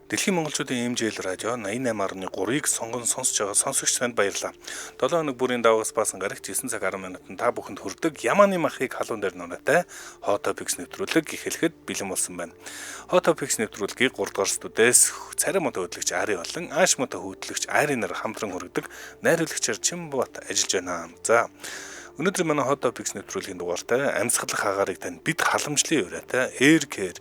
Дэлхийн монголчуудын эмжээл радио 88.3-ыг сонгон сонсож байгаа сонсогч танд баярлалаа. 7 хоног бүрийн даваагаас баасан гарагт 9 цаг 10 минутанд та бүхэнд хүрдэг Ямааны махыг халуун дээр нунаатай Hot Topics нэвтрүүлэг эхлэхэд бэлэн болсон байна. Hot Topics нэвтрүүлгийг 3 дугаар студиэс царим мото хөтлөгч Ари болон Ааш мото хөтлөгч Ари нар хамтран хүргэдэг найруулагчаар Чимбат ажиллаж байна. За өнөөдөр манай Hot Topics нэвтрүүлгийн дугаартай амьсгалах агаарыг тань бид халамжлын ураатай Air Care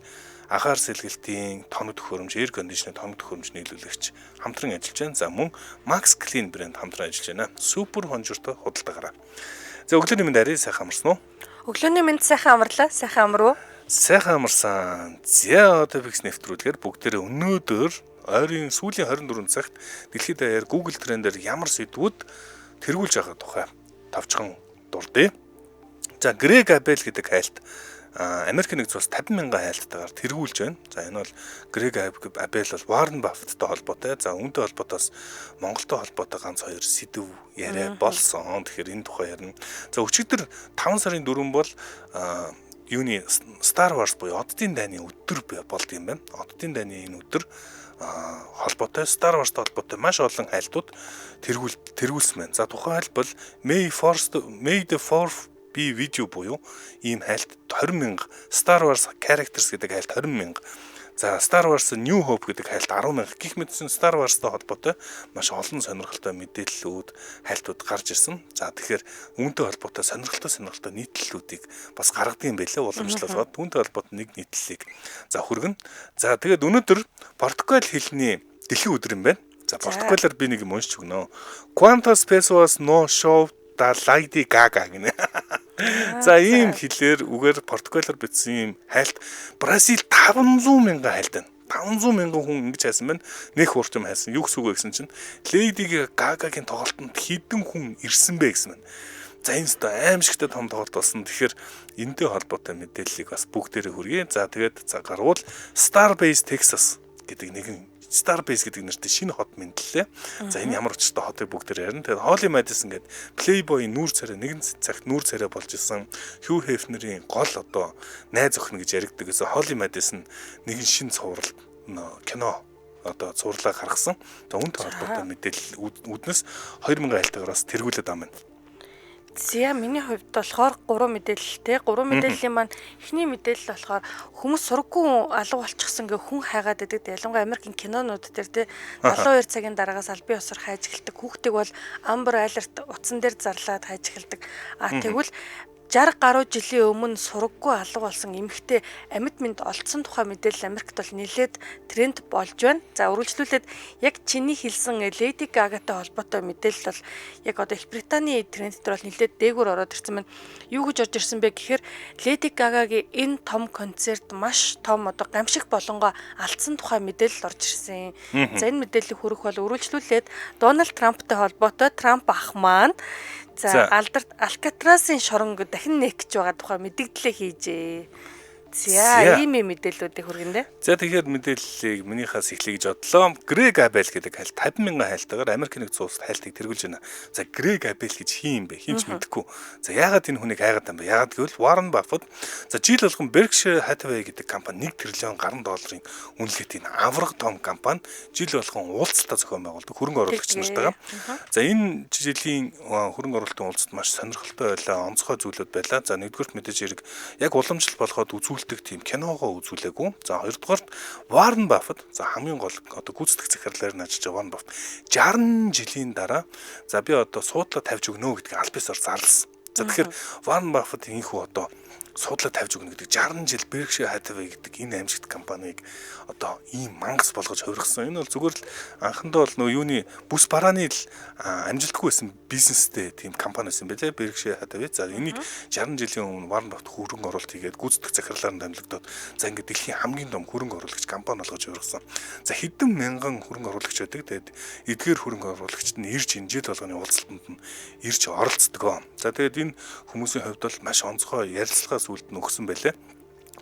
агаар сэлгэлтийн тоног төхөөрөмж, air conditioner тоног төхөөрөмж нийлүүлэгч хамтран ажиллаж байна. За мөн Max Clean брэнд хамтран ажиллаж байна. Супер хонжортой худалдаагаараа. За өглөөний мэнд Ари сайхан амарсан уу? Өглөөний мэнд сайхан амарлаа. Сайхан амруу. Сайхан амарсан. За одоо фикс нэвтрүүлгээр бүгдээрээ өнөөдөр ойрын сүүлийн 24 цагт дэлхийд даяар Google Trend-ээр ямар сэдвүүд тэргүүлж байгаа тухай тавчхан дурдъя. За Greg Abel гэдэг хайлт Америкийн нэгдсэн улс 50,000 хайлттайгаар тэргүүлж байна. За энэ бол Greg Abel бол Warren Buffett-тай холбоотой. За үүнтэй холбоотоос Монголтой холбоотой ганц хоёр сэдв яриа болсон. Тэгэхээр энэ тухай ярина. За өчигдөр 5 сарын 4 бол юуны Star Wars буюу Оддын дайны өдөр болд юм байна. Оддын дайны энэ өдөр холбоотой Star Wars-тай холбоотой маш олон хайлтууд тэргүүлсэн байна. За тухайн хайл бол May the 4th би видео буюу ийм хайлт 20,000 Star Wars Characters гэдэг хайлт 20,000. За Star Wars New Hope гэдэг хайлт 10,000 гэх мэтсэн Star Wars-тай холбоотой маш олон сонирхолтой мэдээллүүд хайлтууд гарч ирсэн. За тэгэхээр үүнтэй холбоотой сонирхолтой нийтлэлүүдийг бас гаргадаг юм байлээ уламжлалгаад үүнтэй холбоотой нэг нийтлэлийг за хүргэнэ. За тэгээд өнөөдөр Португал хэлний дэлхийн өдөр юм байна. За Португалаар би нэг юм уншиж өгнө. Quantas pessoas no show da Lady Gaga гэнэ. За ийм хэлээр үгээр Португалаар бичсэн ийм хайлт Бразил 500,000 хайлт байна. 500,000 хүн ингэж хайсан байна. Нэх урчим хайсан. Юу гэсэн үг вэ гэсэн чинь Lady Gaga-гийн тоглолтод хэдэн хүн ирсэн бэ гэсэн байна. За энэ ч аимшигтай том тоглолт болсон. Тэгэхээр энэтэй холбоотой мэдээллийг бас бүгдээрээ хүргэе. За тэгээд гарвал Starbase Texas гэдэг нэгэн Starbase гэдэг нэртэй шинэ хот мэдлээ. За энэ ямар ч хотыг бүгдээр ярина. Тэгээд Holly Madison гэдэг Playboy нүүр царай нэгэн цагт нүүр царай болж исэн Hugh Hefner-ийн гол одоо найз охин гэж яригддаг гэсэн Holly Madison нэгэн шинэ цуврал кино одоо цувралаа гаргасан. За үүнтэй холбоотой мэдээлэл үүднээс 2000 айлтгаараас тэргүүлээд байгаа юм. За миний хувьд болохоор 3 мэдээлэлтэй. 3 мэдээллийн маань эхний мэдээлэл болохоор хүмүүс сургаггүй алга болчихсон гэх хүн хайгаад байдаг. Ялангуяа Америкийн кинонууд дээр те 72 цагийн дараагаас албан ёсоор хайж эхэлдэг. Хүүхдийг бол Amber Alert утсан дээр зарлаад хайж эхэлдэг. Тэгвэл 60 гаруй жилийн өмнө сургаггүй алга болсон эмэгтэй амьд мэнд олдсон тухай мэдээлэл Америкт бол нэлээд тренд болж байна. За үргэлжлүүлээд яг чиний хэлсэн Lady Gaga-тай холбоотой мэдээлэл бол яг одоо Их Британий тренд дээр бол нэлээд дээгүүр ороод ирсэн байна. Юу гэж орж ирсэн бэ гэхээр Lady Gaga-гийн энэ том концерт маш том одоо гамшиг болонгоо алдсан тухай мэдээлэл орж ирсэн. За энэ мэдээллийг хүргэх бол үргэлжлүүлээд Дональд Трамптай холбоотой Трамп ах маань за алдарт Алькатрасын шорон дахин нээх гэж байгаа тухай мэдээлэлээ хийжээ. За ийм мэдээллүүдийг хүргэнэ. За тэгэхээр мэдээллийг минийхээс эхлэе гэж бодлоо. Greg Abel гэдэг хайлт 50,000 хайлтгаар Америкийн нэгдсэн улсад хайлтыг тэргүүлж байна. За Greg Abel гэж хин юм бэ? Хинч мэдэхгүй. За яагаад энэ хүнийг хайгаад юм бэ? Яагаад гэвэл Warren Buffett за жил болгон Berkshire Hathaway гэдэг компани 1 триллион гаруй долларын үнэлгээтэй авраг том компани жил болгон уулзалтаа зохион байгуулдаг хөрөнгө оруулагч нартайгаа. За энэ жилийн хөрөнгө оруулалтын уулзалт маш сонирхолтой байлаа. Онцгой зүйлүүд байлаа. За нэгдүгürt мэдээж хэрэг яг уламжлал болгоод тийм киногоо үзүүлээгүй. За хоёрдугаарт Warren Buffett за хамгийн гол одоо гүйцэтгэх захирлаар нь ажиллаж байгаа Warren Buffett 60 жилийн дараа за би одоо суудлаа тавьж өгнө гэдгийг аль бисаар зарласан. За тэгэхээр Warren Buffett инхүү одоо суудлаа тавьж өгнө гэдэг 60 жил Berkshire Hathaway гэдэг энэ аимшигт компанийг одоо ийм мангас болгож хувиргасан. Энэ бол зүгээр л анхандаа бол нөө юуны бүс барааны л амжилтгүй байсан бизнестэй тийм компани байсан байлээ Berkshire Hathaway. За энийг 60 жилийн өмнө Warren Buffett хөрөнгө оруулалт хийгээд гүйцэтгэх захирлаар нь дамжигдоод за ингээд дэлхийн хамгийн том хөрөнгө оруулагч компани болгож хувиргасан. За хэдэн мянган хөрөнгө оруулагч байдаг. Тэгээд эдгээр хөрөнгө оруулагчид нь ирж энэ жил болгоны уулзалтанд нь ирж оролцдог. За тэгээд энэ хүмүүсийн хувьд бол маш онцгой ярилцлагаас үлдэн өгсөн байлээ.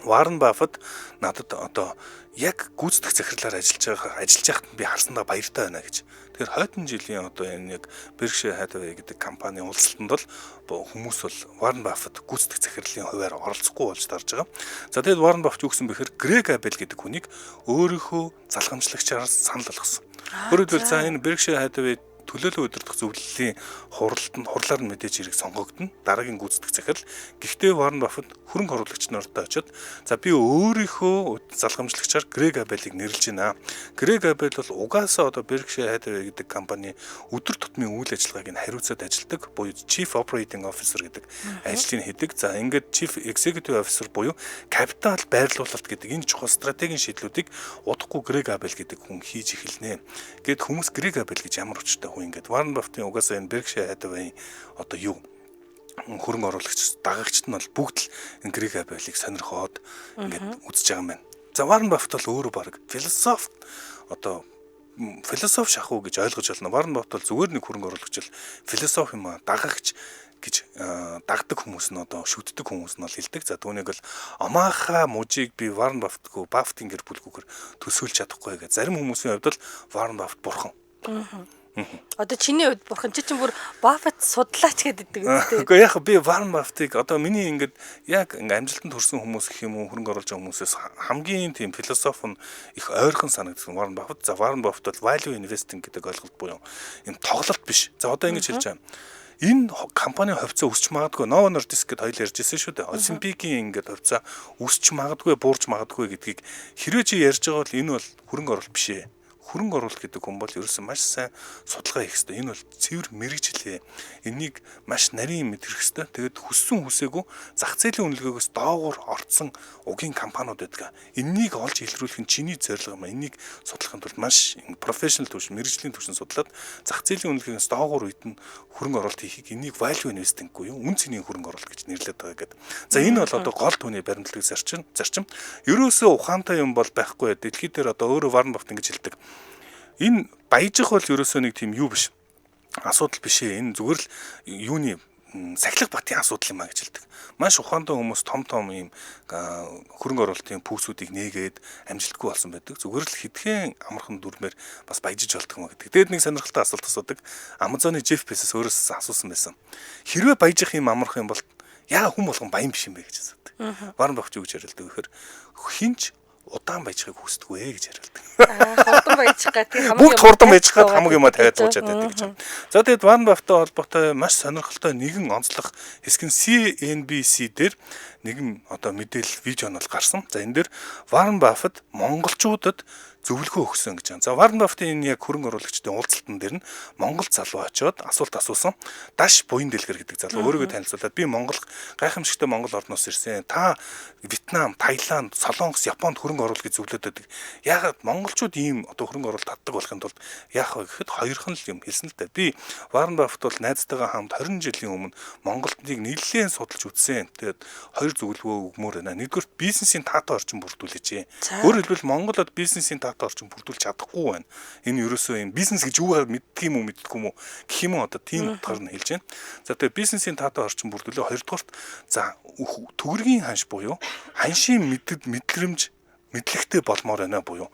Warren Buffett надад одоо яг гүйцэтгэх захирлаар ажиллаж байхад би харсандаа баяртай байна гэж. Тэгэхээр хойдон жилийн одоо энэ яг Berkshire Hathaway гэдэг компани уулзалтанд бол хүмүүс бол Warren Buffett гүйцэтгэх захирлын хувьар оролцохгүй болж тарж байгаа. За тэгээд Warren Buffett юу гэсэн бэхээр Greg Abel гэдэг хүнийг өөрийнхөө залгамжлагчаар санал болгосон. Өөрөөр хэлбэл за энэ Berkshire Hathaway төлөөлөл удирдах зөвлөлийн хурлаар нь мэдээж хэрэг сонгогдно. Дараагийн гүйцэтгэх захирал. Гэхдээ Warren Buffett хөрөнгө оруулагч нартаа очиод за би өөрийнхөө залгамжлагчаар Greg Abel-ийг нэрлэж байна. Greg Abel бол угаасаа одоо Berkshire Hathaway гэдэг компани өдөр тутмын үйл ажиллагааг нь хариуцаад ажилладаг. Буюу Chief Operating Officer гэдэг ажлыг хийдэг. За ингээд Chief Executive Officer буюу капитал байрлуулалт гэдэг энэ чухал стратегийн шийдлүүдийг удахгүй Greg Abel гэдэг хүн хийж эхэлнэ. Гэт хүмүүс Greg Abel гэж ямар учиртай хүн ингээд Warren Buffett-ийн угаасаа энэ Berkshire Hathaway одоо юу хөрөнгө оруулагч дагагчд нь бол бүгд л энэ Greg Abel-ийг сонирхоод ингээд үзэж байгаа юм байна. За Warren Buffett бол өөрөө баг философи шахуу гэж ойлгож байна. Warren Buffett бол зүгээр нэг хөрөнгө оруулагч л философи юм дагагч гэж дагдаг хүмүүс нь одоо шүтдэг хүмүүс нь бол хэлдэг. За түүнийг бол амааха мужийг би Warren Buffett-ийн гэр бүлгүүгээр төсөөлж чадахгүй гэж. Зарим хүмүүсийн хувьд бол Warren Buffett бурхан. Одоо чиний хувьд бурхан чи чинь бүр Buffett судлаач гэдэг үү? Үгүй яг би Warren Buffett-ыг одоо миний ингээд яг амжилтанд хүрсэн хүмүүс гэх юм уу хөрөнгө оруулж байгаа хүмүүсээс хамгийн тийм философи нь их ойрхон санагдсан Warren Buffett. За Warren Buffett бол value investing гэдэг ойлголт буюу энэ тоглолт биш. За одоо ингэж хэлж байгаа. Энэ компани хувьцаа өсч магадгүй Novo Nordisk гэдээ хоёул ярьжсэн шүү дээ. S&P-ийн ингээд хувьцаа өсч магадгүй, буурч магадгүй гэдгийг хэрвээ чи ярьж байгаа бол энэ бол хөрөнгө оруулалт биш ээ. Хөрөнгө оруулалт гэдэг хүн бол ерөөсөн маш сайн судалгаа хийх хэрэгтэй. Энэ бол цэвэр мэрэгчлээ. Энийг маш нарийн мэдрэх хэрэгтэй. Тэгээд хүссэн хүсээгүй зах зээлийн үнэлгээгөөс доогуур орцсон угийн компаниуд байдаг. Энийг олж илрүүлэх нь чиний зорилго юм. Энийг судлахын тулд маш профешнл түвшин, мэрэгжлийн түвшин судлаад зах зээлийн үнэлгээгөөс доогуур үед нь хөрөнгө оруулалт хийхийг энийг value investing буюу үн цэнийн хөрөнгө оруулалт гэж нэрлэдэг байгаа гэдэг. За энэ бол одоо гол түүний баримтлагын зарчим. Ерөөсөө ухаантай юм бол байхгүй. Дэлхийд дээр одоо өөрөө Warren Buffett ингэж хэлдэг. Энэ баяжих бол ерөөсөө нэг тийм юу биш. Асуудал биш ээ. Энэ зүгээр л юуны сахилга батын асуудал юм а гэж хэлдэг. Маш ухаантай хүмүүс том ийм хөрөнгө оруулалтын пүүсүүдийг нээгээд амжилтгүй болсон байдаг. Зүгээр л хэдхэн амархан дүрмээр бас баяжиж болдог юм гэдэг. Дээд нэг сонирхолтой асуулт асуудаг. Amazon-ы Jeff Bezos өөрөөсөө асуусан байсан. Хэрвээ баяжих юм амархан юм бол яа хүн болгон баян биш юм бэ гэж асуудаг. Warren Buffett юу гэж ярилдаг вэ гэхээр хинч удаан баяжихыг хүсдэг вэ гэж яриулдаг. Хурдан баяжих гэдэг бүгд хурдан баяжих гэдэг хамаг юм тавиад суучаад байдаг гэж байна. За тэгээд Warren Buffett-тэй холбоотой маш сонирхолтой нэгэн онцлог хэсэг нь CNBC дээр нэгэн одоо мэдээлэл видео нь бол гарсан. За энэ дээр Warren Buffett монголчуудад зөвлөгөө өгсөн гэж байна. За Warren Buffett-ийн энэ яг хөрөнгө оруулагчдын уулзалтан дээр нь Монгол залуу очиод асуулт асуусан. Даш буян дэлгэр гэдэг залуу өөрийгөө танилцуулаад би Монгол гайхамшигтай Монгол орноос ирсэн. Та Вьетнам, Таиланд, Солонгос, Японд хөрөнгө оруулах гэж зөвлөд байдаг. Яагаад монголчууд ийм одоо хөрөнгө оруулалт татдаг болохын тулд яах вэ гэхэд хоёрхан л юм хэлсэн л та. Би Warren Buffett бол найзтайгаа хамт 20 жилийн өмнө Монголд нэлээд судалж үзсэн. Тэгээд хоёр зөвлөгөө өгмөр байна. Нэгдүгээр бизнесийн таатай орчин бүрдүүлээч. Өөрөөр хэлбэл Монголд бизнесийн орчин бүрдүүлж чадахгүй байна. Энэ ерөөсөө энэ бизнес гэж юу мэддэг юм уу мэддэггүй юм уу гэх юм одоо тийм утгаар нь хэлж байна. За тэгээ бизнесийн таатай орчин бүрдүүлээ. Хоёрдугаарт за төгрөгийн ханш буюу ханшийн мэдлэгтэй болмоор байна буюу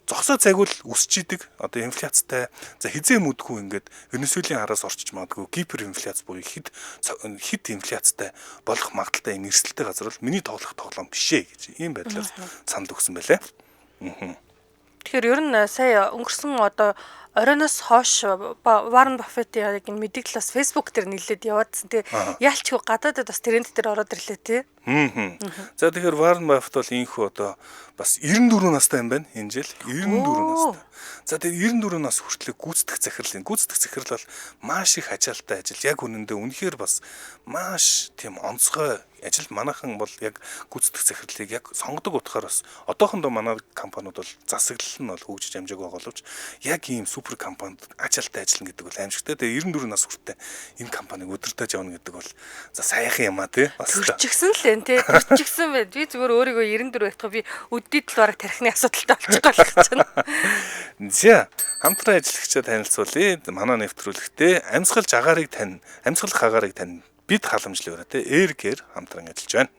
зогсоо загвал өсч идэг одоо инфляцтай за хизээ мэдгүй ингээд Венесуелийн хараас орчиж магадгүй гиперинфляц буюу хэд инфляцтай болох магадaltaй энэ эрсдэлтэй газар бол миний тоглоом биш ээ гэж ийм байдлаар санал өгсөн байлаа. Тэгэхээр ер нь сая өнгөрсөн одоо оройноос хойш Warren Buffett-ийн яг энэ мэдээлэлс Facebook дээр нэлээд яваадсан. Тэгээ яалчгүй гадаадад бас тренд дээр ороод ирлээ тий. За тэгэхээр Warren Buffett бол инхүү одоо бас 94 настай юм байна энэ жил 94 настай. За тэгээ 94 нас хүртэл гүйцэтгэх захирал бол маш их ачаалттай ажил. Яг үнэндээ үнэхээр бас маш тийм онцгой ажил. Манайхан бол яг гүйцэтгэх захирлыг яг сонгодог утгаар бас одоохондоо манай компаниуд бол засаглал нь бол хөгжиж амжааг байгаа боловч яг ийм супер компанид ачаалттай ажиллана гэдэг бол аимшигтай. Тэгээ 94 нас хүртэл энэ компаниг удирдах явна гэдэг бол за сайхан юм а тий. Төрчихсөн л энэ тий. Төрчихсөн байд. Би зүгээр өөрийгөө 94 байтгаа би үдээд л бараг тархины асуудалтай болчих гол гэж байна. За хамтран ажиллагчаа танилцуулъя. Манай нэвтрүүлэгтээ амьсгалах агаарыг тань бид халамжлал өрөө те эргээр хамтран ажиллаж байна.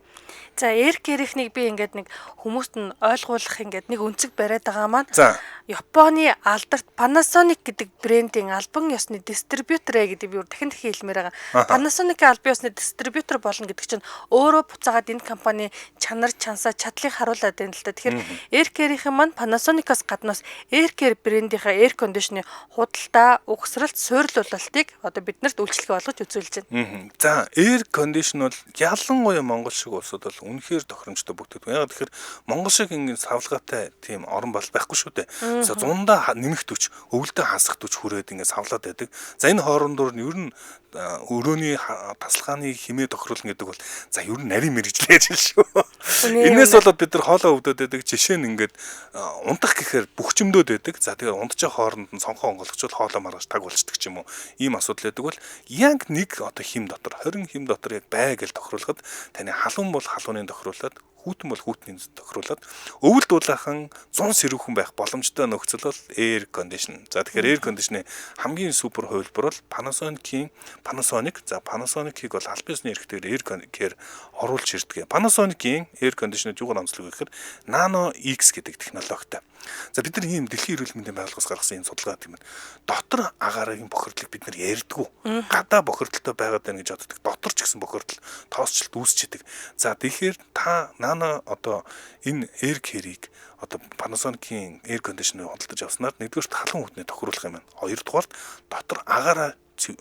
За air care-ийг би ингээд нэг хүмүүст нь ойлгуулах ингээд нэг өнцөг бариад байгаа маань. За. Японы алдарт Panasonic гэдэг брендийн албан ёсны дистрибьютор гэдэг би дахин хэлмээр байгаа. Panasonic-ийн албан ёсны дистрибьютор болно гэдэг чинь өөрөө буцаагаад энэ компани чанар чансаа чадлыг харуулад байна л да. Тэгэхээр air care-ийн маань Panasonic-аас гаднаас air care брендийнхаа air conditioner-ны худалдаа, угсралт, суйрлуулалтыг одоо биднэрт үйлчлэгээ болгож үзүүлж байна. За, air condition бол ялангуяа Монгол шиг улсууд бол үнэхээр тохиромжтой бүгддэг. Яг тэгэхээр Монгол шиг ингэ савлгаатай тийм орон бол байхгүй шүү дээ. За зундаа нэмэх төч, өвөлдөө хасах төч хүрээд ингэ савлаад байдаг. За энэ хоорондоор нь ер нь өрөөний тасалгааны хэмээ тохируулна гэдэг бол за ер нь нарийн мэрэгжлээж шүү. Энээс болоод бид нар хоолоо өвдөд байдаг. Жишээ нь ингээд унтах гэхээр бүхчмдөөд байдаг. За тэгээ унтчих хооронд нь сонхоо онголгочвол хоолоо маргаж таг болчдөг ч юм уу. Ийм асуудал байдаг бол яг нэг одоо хим дотор 20 хим дотор яг бай гэж тохируулахад таны халуун бол халууны тохируулаад хүүтэн бол хүүтний тохируулаад өвөл дулаахан 100 сэрүүхэн байх боломжтой нөхцөл бол air condition. За тэгэхээр air condition-ийн хамгийн супер хувилбар бол Panasonic-ийг бол аль бисны эрхтэйгээр air care оруулж ирдэг. Panasonic-ийн air conditioner-ыг юугаар онцлог гэхээр Nano X гэдэг технологитой. За бид нар ийм дэлхийн эрүүл мэндийн байгууллагаас гаргасан энэ судалгаа тийм ээ. Дотор агаарын бохирдлыг бид нар ярьдгүй. Гадаа бохирдолтой байгаад байна гэж боддог. Дотор ч гэсэн бохирдол тоосчлт үүсчихэд. За тэгэхээр та нано одоо энэ air care-ийг одоо Panasonic-ийн air conditioner худалдаж авснаар нэгдүгээрт халуун хүтний тохируулах юм байна. Хоёрдугаарт дотор агаараа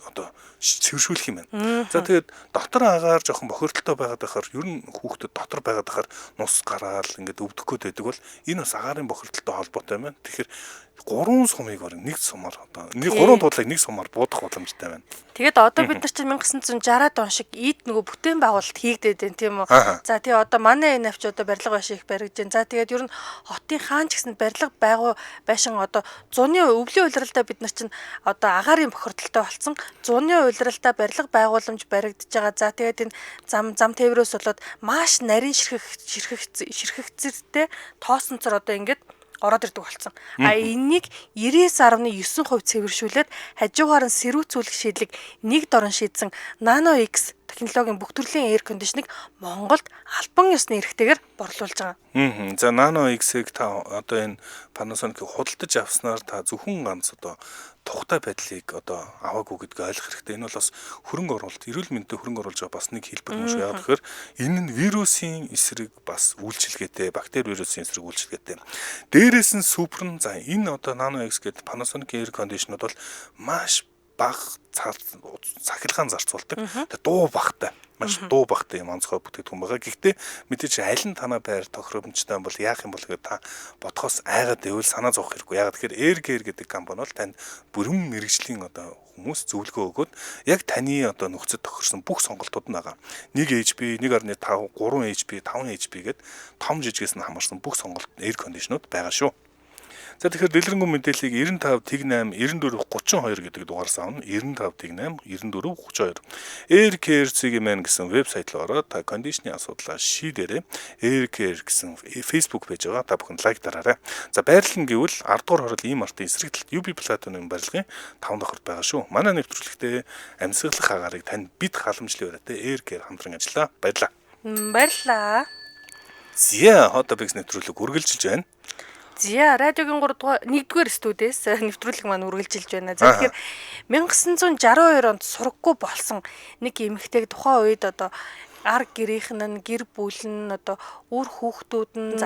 одоо цэвэршүүлэх юм байна. За тэгээд дотор агаар жоохон бохирдолтой байгаад байхаар ер нь хүүхдэд дотор байгаад байхаар нус гараал ингээд өвдөх гээд байдаг бол энэ бас агарын бохирдолтой холбоотой юм байна. Тэгэхээр 3 сумыг нэг сумаар одоо 3 туудлыг нэг сумаар буудах боломжтой байна. Тэгээд одоо бид нар чинь 1960-аад он шиг ийд нөгөө бүтээн байгуулалт хийгдээд байна тийм үү. За тэгээ одоо манай энэ авч одоо барилга байшин их баригдаж байна. За тэгээд ер нь хотын хаан ч гэсэн барилга байшин одоо зуны өвлийн улиралдаа бид нар чинь одоо агарын бохирдолтой болсон. Зуны улиралдаа барилга байгууламж баригдаж байгаа. За тэгээд энэ зам тээврээс болоод маш нарийн ширхэгцэртэй тоосонцор одоо ингээд ороод ирдэг болсон. Энийг 99.9% цэвэршүүлээд хажуугаар нь сэрүүцүүлэх шийдлийг нэг дорн шийдсэн Nano X технологийн бүх төрлийн air conditioning Монголд албан ёсны эрхтэйгээр борлуулж байгаа. За Nano X-ийг та одоо энэ Panasonic-ийг худалдаж авснаар та зөвхөн ганц одоо тухтай байдлыг одоо аваагүй гэдгийг ойлгох хэрэгтэй. Энэ бол бас хөрөнгө оруулалт, эрүүл мэндэд хөрөнгө оруулж байгаа бас нэг хэлбэр юм шүү. Яг тэгэхээр энэ нь вирусын эсрэг бас үйлчилгээтэй, бактери вирусын эсрэг үйлчилгээтэй. Дээрээс нь супер нь за энэ одоо Nano X гэдэг Panasonic air conditioner бол маш бага цахилгаан зарцуулдаг. Тэгээ дуу багтай. Маш дуу багтай юм онцгой бүтээгдэхүүн байгаа. Гэхдээ мэдээж аль нь танаа байр тохиромжтой бол яах юм бол гэхээр та бодхоос айгаад байвал санаа зовох хэрэггүй. Ягаад тэгэхээр air care гэдэг компани бол танд бүрэн мэрэгжлийн одоо хүмүүс зөвлөгөө өгөөд яг таны одоо нөхцөд тохирсон бүх сонголтууд нь байгаа. 1 HP, 1.5, 3 HP, 5 HP гэдэг том жижигээс нь хамаарсан бүх сонголт air conditioner-ууд байгаа шүү. За тэгэхээр дэлгэрэнгүй мэдээллийг 95 88 94 32 гэдэг дугаараас авна. 95 88 94 32. Air Care CGMN гэсэн вебсайт руу ороод та кондишны асуудлаа шийдээрэй. Air Care гэсэн Facebook пэйж байгаа. Та бүхэн лайк дараарай. За байрлал нь гэвэл 10 дугаар хорол ийм артын эсрэг талд UB Platinum барилгын 5 дахь хорт байгаа шүү. Манай нэвтрүүлэгтээ амьсгалах агаарыг танд бид халамжлын өрөөтэй Air Care хамтран ажиллаа. Баярлалаа. Баярлалаа. Зя Hottopics нэвтрүүлэг үргэлжилж байна. Зя радиогийн 3 дугаар 1-р студиэс нэвтрүүлэг маань үргэлжилж байна. За тэгэхээр 1962 онд сургаггүй болсон нэг эмэгтэйг тухайн үед одоо ар гэрийнхэн нь гэр бүл нь одоо үр хүүхдүүд нь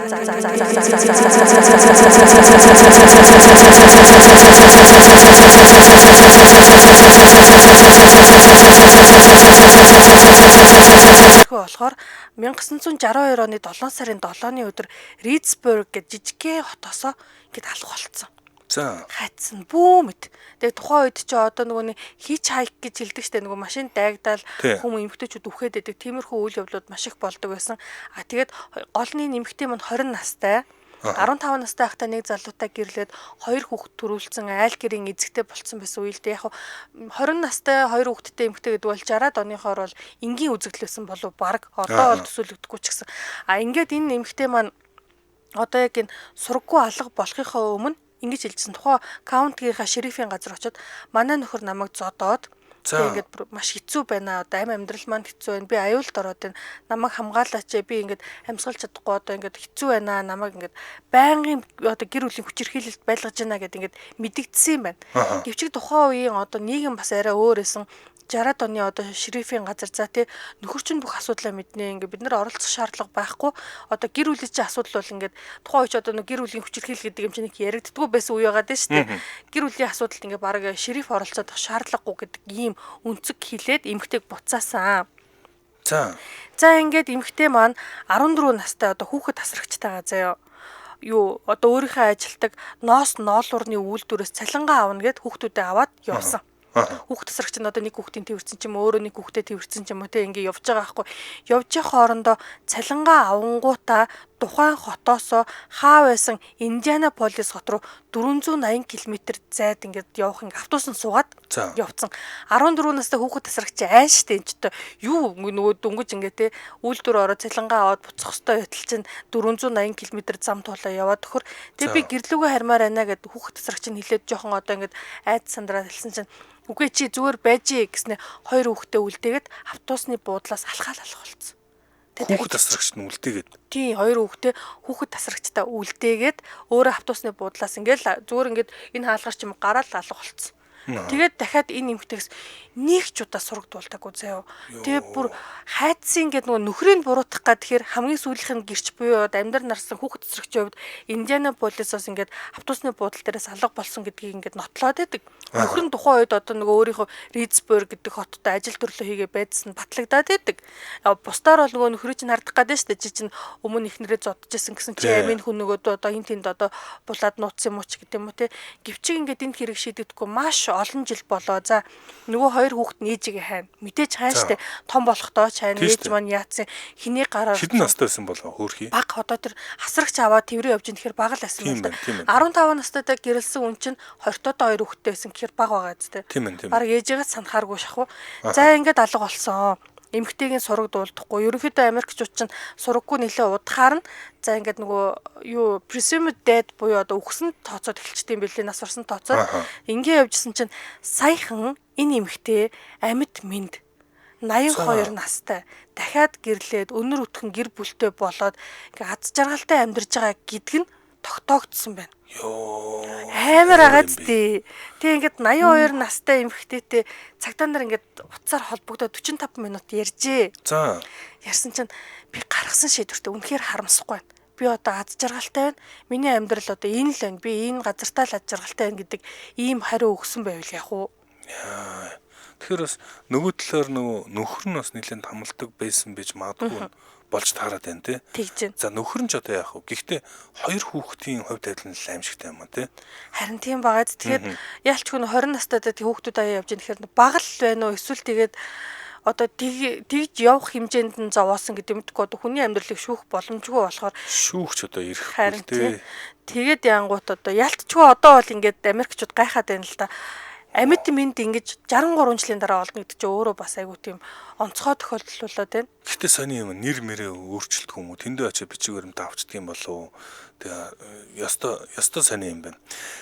болохоор 1962 оны 7 сарын 7-ны өдөр Ридсбург гэж жижигхэн хотоосоо ингээд алах болцсон. За хайцсан бүүмэд. Тэгээ тухайн үед ч одоо нөгөө хич хайк гэж хэлдэг штэ нөгөө машин дайгдаал хүмүүс эмэгтэйчүүд үхээд байдаг. Тиймэрхүү үйл явдлууд маш их болдог байсан. Тэгээд голны эмэгтэй маань 20 настай 15 настай байхдаа нэг залуутай гэрлээд 2 хүүхэд төрүүлсэн айл гэрийн эзэгтэй болцсон байсан үедээ яг 20 настай 2 хүүхэдтэй эмэгтэй гэдэг бол 60-аад оныхоор бол энгийн үзэгдлсэн болов баг одоо бол төсөөлөгдөхгүй ч гэсэн. Ингээд энэ эмэгтэй маань одоо яг энэ сургаггүй алга болохынхоо өмнө ингэж хэлжсэн. Тухайн каунтигийнхаа шерифийн газар очиод манай нөхөр намайг зодоод Тэг ингээд маш хэцүү байна. Одоо амьдрал маань хэцүү байна. Би аюулд ороод байна. Намайг хамгаалаач. Би ингээд амьсгалж чадахгүй одоо ингээд хэцүү байна. Намайг ингээд байнгын одоо гэр бүлийн хүчирхийлэлд байлгаж байна гэдээ ингээд мэдэгдсэн юм байна. Гэвч тухайн үеийн одоо нийгэм бас арай өөр эсэн 60-аад оны одоо шерифийн газар за тий нөхөрчин бүх асуудлаа мэднэ. Ингээд бид нар оролцох шаардлага байхгүй. Одоо гэр бүлийн чинь асуудал бол ингээд тухайн үеч одоо гэр бүлийн хүчирхийлэл гэдэг юм чинь яригддаггүй байсан үе байгаа дээ шүү дээ. Гэр бүлийн асуудалд ингээд баг шериф оролцоод шаардлагагүй гэдэг ийм үнцэг хилээд эмгтэйг буцаасан. За ингээд эмгтэй маань 14 настай одоо хүүхэд тасрагчтайгаа заяа. Юу одоо өөрийнхөө ажилтдаг ноос ноолуурны үйлдвэрээс цалингаа авна гэд хүүхдүүдээ аваад явсан. Хүүхд тасрагч нь одоо нэг хүүхдийн тэрвэрсэн ч юм уу өөрөө нэг хүүхдээ тэрвэрсэн ч юм уу те ингээ явж байгаа байхгүй. Явж явах хоорондоо цалингаа авангуудаа тухайн хотоосоо хаа байсан Индианаполис хот руу 480 км зайд ингээд явах ингээ автобусанд суугаад явцсан. 14 настай хүүхэд тасрагч айн штэ энэ ч одоо юу нөгөө дөнгөж ингээ те үйлдвэр ороод цалингаа аваад буцах хөстой байтал чинь 480 км зам туулаа яваад төхөр. Тэгээ би гэрлүүгээ хармаар байна гэд хүүхэд тасрагч нь хилээд жоохон одоо ингээд айд сандраа хэлсэн чинь үгүй чи зүгээр байжээ гэснээр хоёр хүүхдээ үлдээгээд автобусны буудлаас алхаал алах болсон. Хүүхэд тасрагч нь үлдээгээд. Тий, хоёр хүүхдээ хүүхэд тасрагчтай үлдээгээд өөрөө автобусны буудлаас ингээл зүгээр ингээд энэ хаалгаар ч юм гараал алах болсон. Тэгээд дахиад энэ эмэгтэйгс нэг ч удаа сурагдуулдаггүй заяа. Тэгээ бүр хайцсан гэдэг нөгөө нөхрийг буруутгах гад тэгэхээр хамгийн сүүлийнх нь гэрч буюу амьдар нарсан хүүхэд тасрагчийн хувьд Индианаполисоос ингээд автобусны буудлын дээрээс алга болсон гэдгийг ингээд нотлоод байдаг. Нөхөр нь тухайн үед одоо нөгөө өөрийнхөө Ридсбург гэдэг хотод ажил төрлөө хийгээ байдсан батлагдаад байдаг. Бусдаар бол нөгөө нөхрийг чинь хардах гэдэг шүү дээ. Чи чинь өмнө ихнэрээ зодчихсэн гэсэн чи амийн хүн нөгөөдөө одоо энэ тэнд одоо булаад нууцсан юм уу ч гэдэг юм уу те. Гэвчиг ингээд энэ хэрэг шийдэгдэхгүй маш олон жил болоо. За нөгөө хоёр хүүхэд нь ээжигээ хайна. Мэдээж хайна штэ. Том болохдоо ч хайна. Ээж маань яатсан хэний гараар хэдэн настай байсан болоо хөөрхий. Баг одоо тэр хасрагч аваад тэврээ явж ин тэгэхээр баг л асан юм да. 15 настайдаа гэрэлсэн хүн чинь 20-тоо хоёр хүүхэдтэй байсан гэхээр баг байгаа зү. Баг ээжигээ санахааргүй шахав. За ингээд алга болсон. Эмэгтэйгийн сураг дуулдахгүй. Ерөнхийдөө Америкчууд чинь сураггүй нэлээ удахаар нь за ингээд нөгөө юу presumed dead буюу одоо үхсэн тооцоод эхэлчихдээ юм билээ. Нас орсон тооцоод ингээ явжсэн чинь саяхан энэ эмэгтэй амьд мэд 82 настай дахиад гэрлээд өнөр өтгөн гэр бүлтэй болоод ингээ аз жаргалтай амьдарч байгаа гэдг нь тогтоогдсон байна. Амар агаад тий. Тэг ингээд 82 настай эмэгтэйтэй цагтаа нар ингээд уцаар холбогдоод 45 минут ярьжээ. За. Ярьсан чинь би гаргасан шийдвэртээ үнэхээр харамсахгүй байна. Би одоо аз жаргалтай байна. Миний амьдрал одоо энэ л байна. Би энэ газартаа л аз жаргалтай байна гэдэг ийм хариу өгсөн байвал яах вэ? Тэгэхээр бас нөгөө талаар нөгөө нөхөр нь бас нэлээд хамладаг байсан байж магадгүй болж таарад байна тий. Тэгж. За нөхөр нь ч одоо яах вэ? Гэхдээ хоёр хүүхдийн хувьд адилхан л аимшигтай юм аа тий. Харин тийм багаад тэгэхээр яалч хүн 20 настайдаа тий хүүхдүүд аяа явж байгаа тэгэхээр баг л байна уу? Эсвэл тэгээд одоо тэгж явах хэмжээнд нь зовоосон гэдэг юмдгүй одоо хүний амьдралыг шүүх боломжгүй болохоор шүүхч одоо ирэх хэрэгтэй. Тэгээд янгуут одоо ялтчгүй одоо бол ингээд Америкчууд гайхаад байна л да. Амьд минь ингэж 63 жилийн дараа олно гэдэг чинь өөрөө бас айгүй тийм онцгой тохиолдол болоод байна. Гэхдээ сони юм нэр мэрээ өөрчлөлт юм уу? Тэндээ очиж бичиг баримт авчдаг юм болов уу? Тэгээ яста сони юм байна.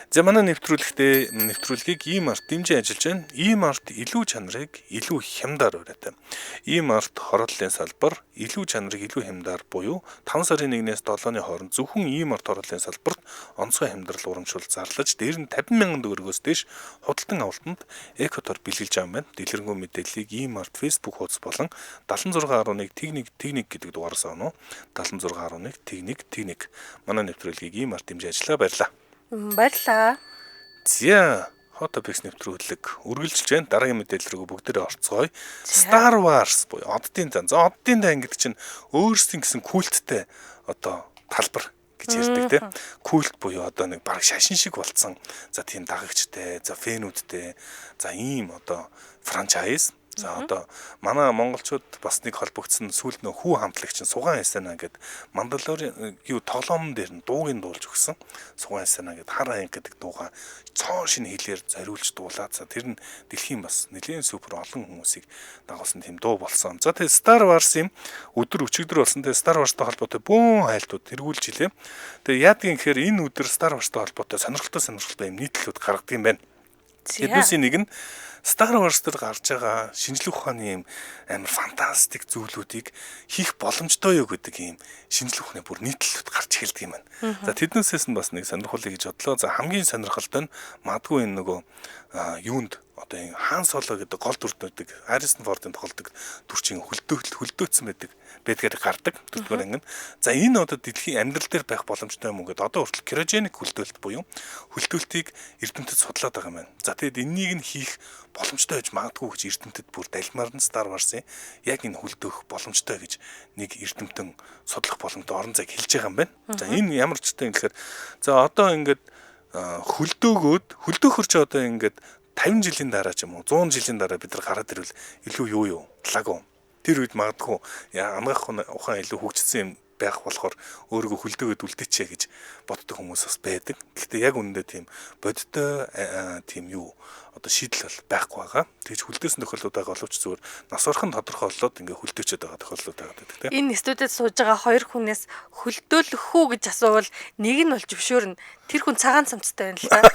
За манай нэвтрүүлгийг ийм арт дэмжиж ажиллаж байна. Ийм арт илүү чанарыг илүү хямдар ураатай. Ийм арт хорооллын салбар илүү чанарыг илүү хямдар буюу 5 сарын 1-ээс 7-ны хооронд зөвхөн ийм арт хорооллын салбарт онцгой хямдрал урамшуул зарлаж дээр нь 50,000 төгрөгөөс дээш худалдан авалтанд экотор бэлгэлж байгаа юм байна. Дэлгэрэнгүй мэдээллийг ийм арт Facebook хуудас болон 76.1 техник гэдэг дугаараас авах нь 76.1 техник манай нэвтрүүлгийг ийм арт дэмжиж ажиллаа баярлаа. Баярлаа. За Hot Topics нэвтрүүлэг үргэлжилж байна. Дараагийн мэдээлэл рүү бүгдээрээ орцгоё. Star Wars буюу оддын дан. За оддын дан гэдэг чинь өөрсдийн гэсэн культтэй одоо талбар гэж ярьдаг тийм. Культ буюу одоо нэг баг шашин шиг болцсон. За тийм дагагчтай, за фэнүүдтэй, за ийм одоо франчайз. За одоо манай монголчууд бас нэг холбогдсон сүүлд нөө хүү хамтлагч нь Сугаан Эсэна гэдэг Мандалорын юу тоглоомн дээр нь дуугийн дуулж өгсөн. Сугаан Эсэна гэдэг хар аян гэдэг дууга цоон шинэ хэлээр зориулж дуулаад за тэр нь дэлхийн бас нэлээд супер олон хүмүүсийг дагуулсан тийм дуу болсон. За тэгээ Star Wars-ийн өдөр өчигдөр болсон. Тэгээ Star Wars-тай холбоотой бөөн хайлтууд тэргүүлж илээ. Тэгээ яадгийн гэхээр энэ өдөр Star Wars-тай холбоотой сонирхолтой юм нийтлэлүүд гаргадаг юм байна. Тэднээсийн нэг нь Star Wars дээр гарч байгаа шинжлэх ухааны юм амар фантастик зүйлүүдийг хийх боломжтой юу гэдэг юм шинжлэх ухааны бүр нийтлэлүүд гарч эхэлдэг юм байна. За тэднээсээс нь бас нэг сонирхолтой гэж бодлоо. За хамгийн сонирхолтой нь магадгүй энэ нөгөө юунд одоо энэ Хан Соло гэдэг гол дүртнүүдийг Harrison Ford-ын тоглодог дүрчийн хөлдөөцсөн байдгаар гардаг дөрөвдүгээр анги. За энэ одоо дэлхийн амьдрал дээр байх боломжтой юм гэдэг одоо хүртэл криогеник хөлдөөлт буюу хөлдөөлтийг эрдэмтэд судлаад байгаа юм байна. За тэгэд энэнийг нь хийх боломжтой гэж магадгүй гэж эрдэмтэд бүр далимаар нь Star Wars-ийн яг энэ хөлдөөх боломжтой гэж нэг эрдэмтэн судлах боломжтой орон зайг хэлж байгаа юм байна. За энэ ямар ч юм гэхээр за одоо ингээд хөлдөөхөр ч одоо ингээд 50 жилийн дараа ч юм уу 100 жилийн дараа бид нар гараад ирвэл илүү юу лагуу. Тэр үед магадгүй амгаах ухаан илүү хөгжсөн юм байх болохоор өөрийгөө хөлдөөгöd үлдээчээ гэж боддог хүмүүс бас байдаг. Гэхдээ яг үнэндээ тийм бодтой тийм юу одоо шийдэл бол байхгүй байгаа. Тэгж хөлдөөсөн тохиолдлууд байгаа боловч зүгээр нас орхон тодорхойлоод ингээ хөлдөөчөд байгаа тохиолдлууд байгаа гэдэг тийм. Энэ студид сууж байгаа хоёр хүнээс хөлдөөлөх үү гэж асуувал нэг нь болж зөвшөөрнө. Тэр хүн цагаан цамцтай байна л да.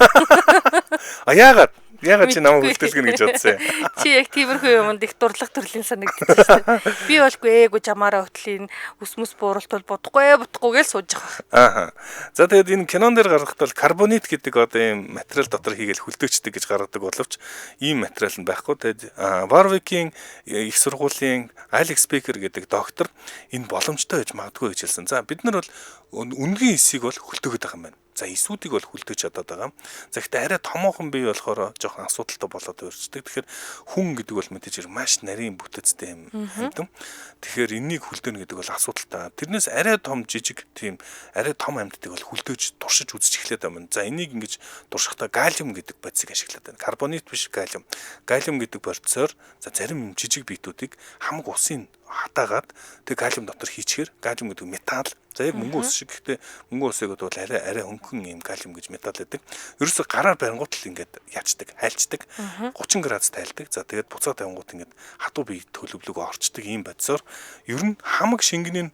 Яагаад чи намайг хөлдөлгөнө гэж бодсон юм? Чи яг тиймэрхүү юмд их дурлах төрлийн санагдчих шүү дээ. Би болгүй ээгүү жамаараа хөтлийн үсмэс бууралт бол бодохгүй гэж сууж байгаа. За тэгээд энэ кинон дээр гаргахад бол карбонит гэдэг одоо ийм материал дотор хийгээл хөлдөөчдөг гэж гаргадаг боловч ийм материал нь байхгүй. Тэгээд Warwick-ийн их сургуулийн Alex Baker гэдэг доктор энэ боломжтой гэж магадгүй гэж хэлсэн. За бид нар бол үнгийн эсийг бол хөлдөөгд байгаа юм байна. За эсүүдийг бол хөлдөөж чадаад байгаа. За гэхдээ арай томоохон бие болохоор жоохон асуудалтай болоод өрчдөг. Тэгэхээр хүн гэдэг бол мэдээж маш нарийн бүтэцтэй юм хэвдэн. Тэгэхээр энийг хөлдөөнө гэдэг бол асуудалтай. Тэрнээс арай том жижиг тийм арай том амьтдыг бол хөлдөөж туршиж үзэж эхлэхэд байна. За энийг ингэж туршихдаа галиум гэдэг бодисыг ашиглаад байна. Карбонит биш галиум. Галиум гэдэг бодисоор за зарим жижиг биетүүдийг хамаг усын хатаагаад тэг галиум дотор хийчихэр галиум гэдэг металл. За яг мөнгө ус шиг гэхдээ мөнгө усыг бол арай хөнгөн юм галиум гэж металл гэдэг. Ерөөсө гараар барингууд л ингээд ячдаг, хайлцдаг. 30 градус тайлдаг. За тэгээд буцаа тавингууд ингээд хатуу бие төлөвлөгөө орчдөг ийм бодисоор ер нь хамаг шингэнийг